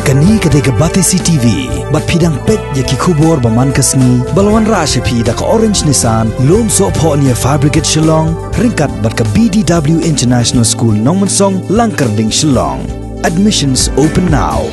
Kani kadega Batesi TV, bat pidang pet ya ki kubor baman kasni, balwan rasha pi da ka Orange Nissan, lom so po niya Fabricate Shillong, ringkat bat ka BDW International School Nongmansong, Langkarding Shillong. Admissions open now.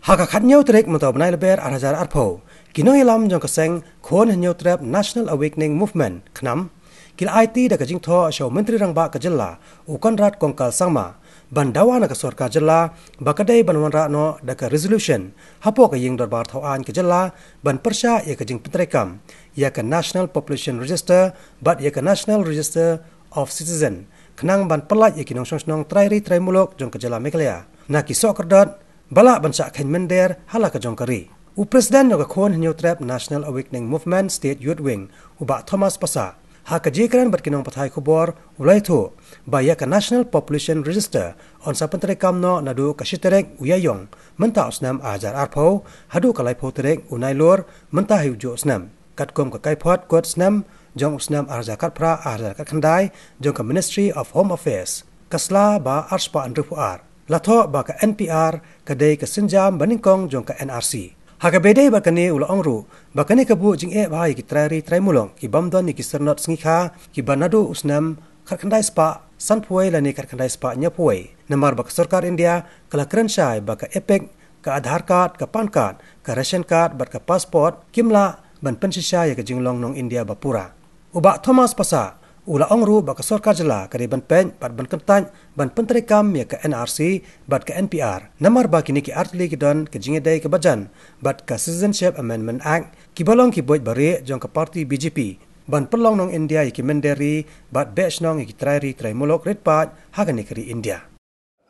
Haka khat nyau trek mataw banai leber arhajar arpo. Kinong ilam jong kaseng khon nyau trep National Awakening Movement khnam. Kil IT da kajing tho show menteri rangba ka jilla ukon rat kongkal sangma bandawa na ka sorkar jilla bakadai banwan ra no da ka resolution hapo ka ying darbar thawan ka jilla ban persya ya kajing petrekam ya ka National Population Register bat ya ka National Register of Citizen khnang ban pelat ya kinong song trai mulok jong ka jilla Meghalaya na ki sokerdot bala bansa khen mender hala ka jong kari u president no ka khon nyau trep National Awakening Movement State Youth Wing uba Thomas Pasa haka jikran bat kinong pathai khubor ulai tho baya ka National Population Register on sa pantre kamno nadu ka shiterek uyayong menta osnam ajar arpho hadu kalai pho terek unai lor menta hiujo osnam katkom ka kaipot kot snam jong osnam arja katpra arja khandai jong ka Ministry of Home Affairs kasla ba arspa andrupuar latho ba ka NPR kadai ka sinjam baningkong jong ka NRC haka bedai bakane ulo angru bakane kabu jing bhai ki trai mulong ki bamdon ni ki sernot sngikha ki banadu usnam kharkhandai spa sanpuai lani kharkhandai spa nyapuai namar bak sarkar India kala kranshai baka epek ka Aadhaar card ka pan card ka ration card bat ka passport kimla ban pensisha ya ka jinglong nong India bapura uba Thomas Pasa ula angru baka sarkar jala kare ban pen bat ban kentang ban pentrekam ya ka NRC bat ka NPR namar ba kini ki artli ki don ke jingedai ke bajan bat ka Citizenship Amendment Act ki balong ki boy bare jong ka party BJP ban pelong nong India ki menderi bat batch nong ki trai mulok red pat hagani kari India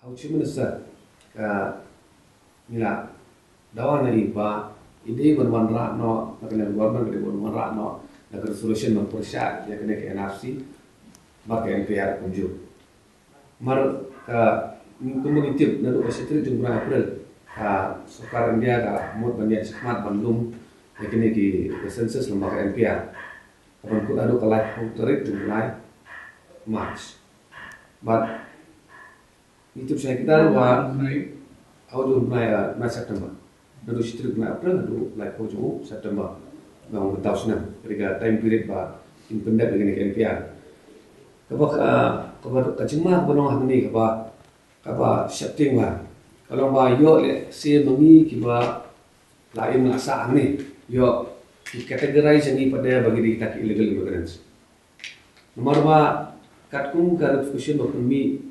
How Chief Minister ka nila dawan na iba ide ban ra no nakana government ban ra no na resolution man persya ya kena ke NRC maka NPR kunju mar ka community na do setri jung April ka sokar India ka mod banyak semat bandung ya kena ki census lembaga NPR kapan ku adu kalai terik jung March but itu saya kita wa audio na September na do setri April na do like jung September ngau tahun ketika time period ba independent dengan NPR kaba kacima banong ni kaba shifting ba kalau ba yo le si mengi kiba lain asa ni yo categorize ni pada bagi kita illegal immigrants nomor ba katkum clarification of me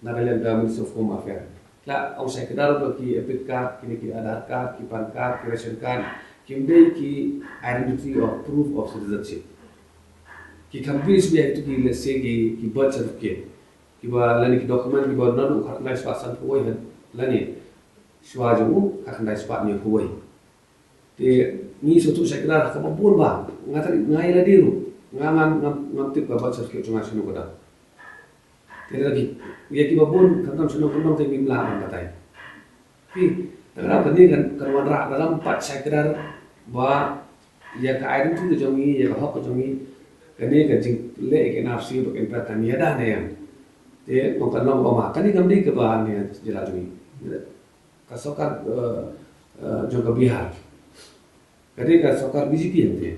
Nagaland Government of Home Affairs la au saya kedar bagi epic card kini ki Aadhaar card ki pan card ki ration card kimdei ki identity of proof of citizenship ki companies bi itu ki let's say ki birth certificate ki ba lani ki document ki ba nanu khatnai swasan ko han lani swaju khatnai spa ni ko te ni sotu sekra ka mabur ba ngatari ngai la diru ngam tip ka birth certificate cuma sunu kada te lagi ya ki babun kantam sunu kondong te mimla an katai pi dalam ini kan karwan dalam 4 sektor ba ya ka identity to jongi ya ka hok jongi kani ka jing le ke NRC ba ken patan ya da ne yan te ko kan long ba kani gamdi ke ba ne jela jongi ka sokar jong ka Bihar kani ka sokar BJP yan te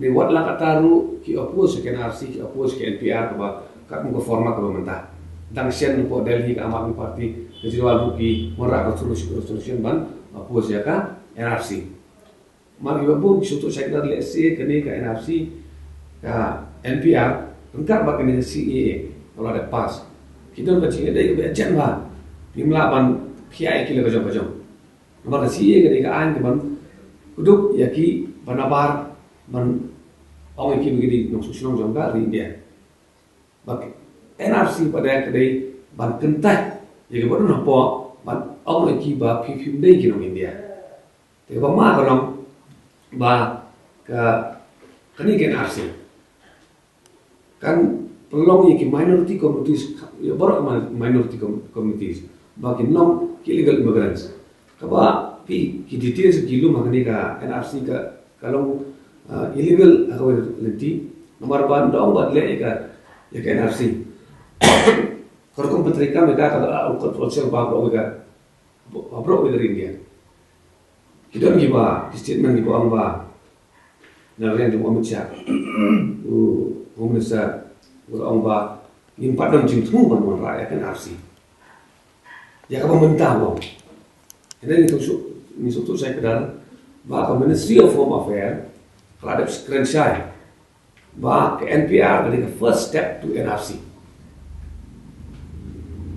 ni wat la kataru ki oppose ke NRC ki oppose ke NPR ba ka mo format ba mentah dang sen ko Delhi ka Aam Aadmi Party Kejriwal buki merak resolution ban oppose ya ka NRC mari babun suatu sektor LSC kini ke NRC ka NPR engkar bak kini CEA kalau ada pas kita udah cakap dari bejan bah dimla ban PI kilo kajong nomor CEA kini ke an ban uduk yaki banabar ban orang iki begini nong susunong jongga di India bak NRC pada kedai ban kentai jadi baru nampak ban orang iki ba pipim dei kinong India te ba ma kalong ba kani ken NRC kan pelong ki minority communities ya baru minority communities ba ki non illegal immigrants kaba pi ki details ki lu magani ka NRC ka kalau illegal aku lenti nomor ban dong ba le ka ya ka NRC Kalau kau petrika mereka kalau kontrol babrok mereka babrok dari India. Kita ni ba statement ni orang ba narian di Muhammad Shah. Home Minister orang ba impat dalam cintu bantuan rakyat kan RC. Ya kau mentah bang. Ini itu saya kenal. Bah Ministry of Home Affairs kalau ada keren saya. Bah ke NPR dari first step to NRC.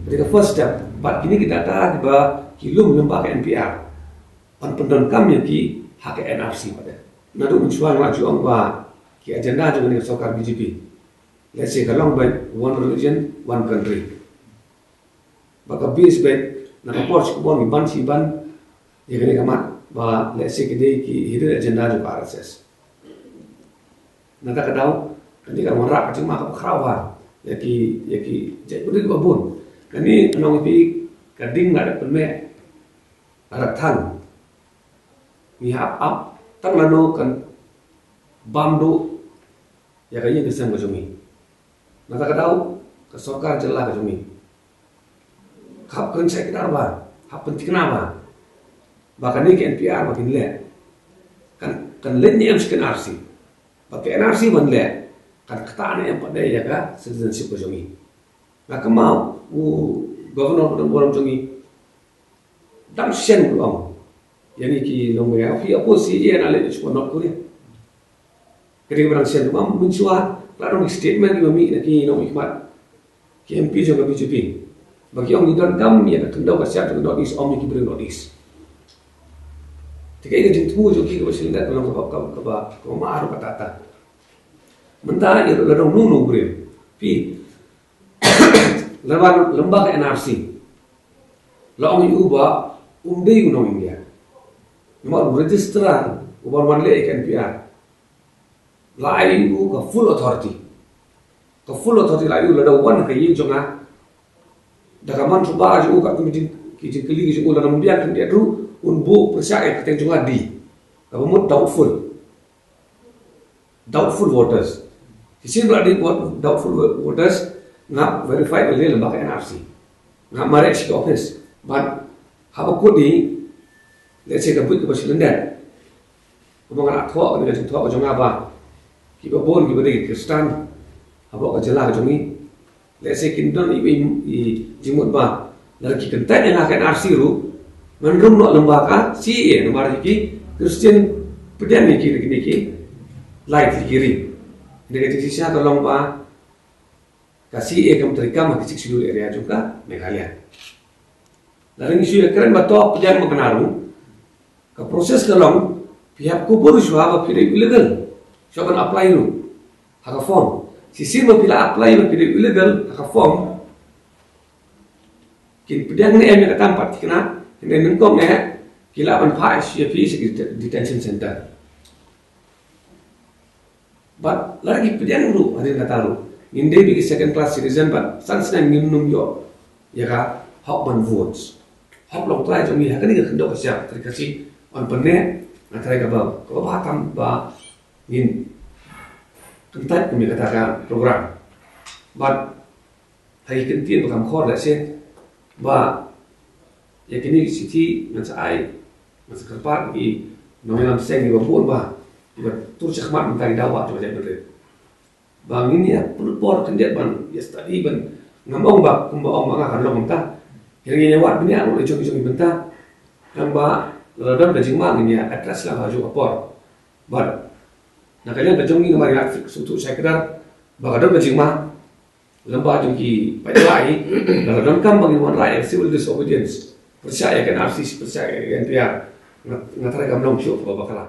Dari first step. But kini kita tahu bah kilo menyembah ke NPR. Pendon kami ki hak NRC pada. Nadu mencuang laju ang bah ki agenda juga ni sokar BJP. Let's say kalau baik one religion, one country. Baka base baik nak approach kubon iban siban ya kini kamat bah let's say kini ki hidden agenda juga RSS. Nada kadau ketika merak cuma kekrawan ya ki jadi udah babun. Kini nong pi kading ada pemek ada tan ni up tang lano kan bamdu ya kayaknya kesan kejumi nata kadau ke sorkar jelah kejumi kap kan saya kita apa hap penting kenapa bahkan ni ke NPR makin le kan lennya yang sekian RC pakai NRC ban le kan ketaan yang pada ya ka citizenship kejumi nah kemau governor pada orang kejumi dam sen uang yani ki nomor fi aposi ye na le ko not ko ni ketika berang sen uang mencua lalu statement kami ki nomor hikmat ki MP juga BJP bagi orang dan dam ya kan dah siap dengan notis om ki beri notis tiga ini tu jo ki ko silindat dalam ke maru patata mentah ya lalu nunu beri fi lembaga NRC lalu ubah umdei unong India nomor registrar ubah manle ek NPR lain u ka full authority lain u lada wan ka yin jonga daga man suba ju ka committee ki kili ju lada mbiak kan dia ru un bu percaya ka jonga di ka mo doubtful voters kisin berada doubtful voters ngap verified oleh lembaga NRC ngap mare si office ban haba kodi let's say kabut ke Basilandan kumang anak tua kan tua ke jonga ba ki ba bon ki ba de Kristan haba ka jela ke jongi let's say kindon i jimut ba lagi kentat yang akan NRC ru menrum no lembaga si nomor ki Christian pedian ni ki light kiri negatif sisa tolong ba kasih ekam terika makisik silu area juga Meghalaya. Lalu isu keren batok pejalan mengenaru ke proses kelong pihak kubur suha bapilih illegal. So kan apply lu hak form. Sisi bapila apply bapilih illegal hak form. Kin pejalan ni yang ketampat kena ini nengkong kila manfaat SUP detention center. But lagi pejalan lu ada yang kata lu. Indai bagi second class citizen, but sans na minum yo, ya ka hak man votes, hak long try jami hak ni kendo kasih terkasih on penne, antara kabau, kau batam ba in kentat kami katakan program, but hari kentin bukan kor lah sih, ba ya kini city macam ai, macam kerpat di nominal seng di babun ba, tur cekmat minta dawa coba jadi betul. Bang ini ya pelupor kendiat ban ya tadi ban ngambong bak kumbaong mga kanlong mentah yang ini wat bini aku lecong mentah yang ba ladon kajing mang ini atlas lah haju kapor bar nah kalian kajong ini mari afik sutu saya kedar ba ladon kajing mang lembah jongki pai ladon kam bang iwan rakyat civil disobedience percaya kan artis percaya NPR ngatara kamlong syuk ba bakala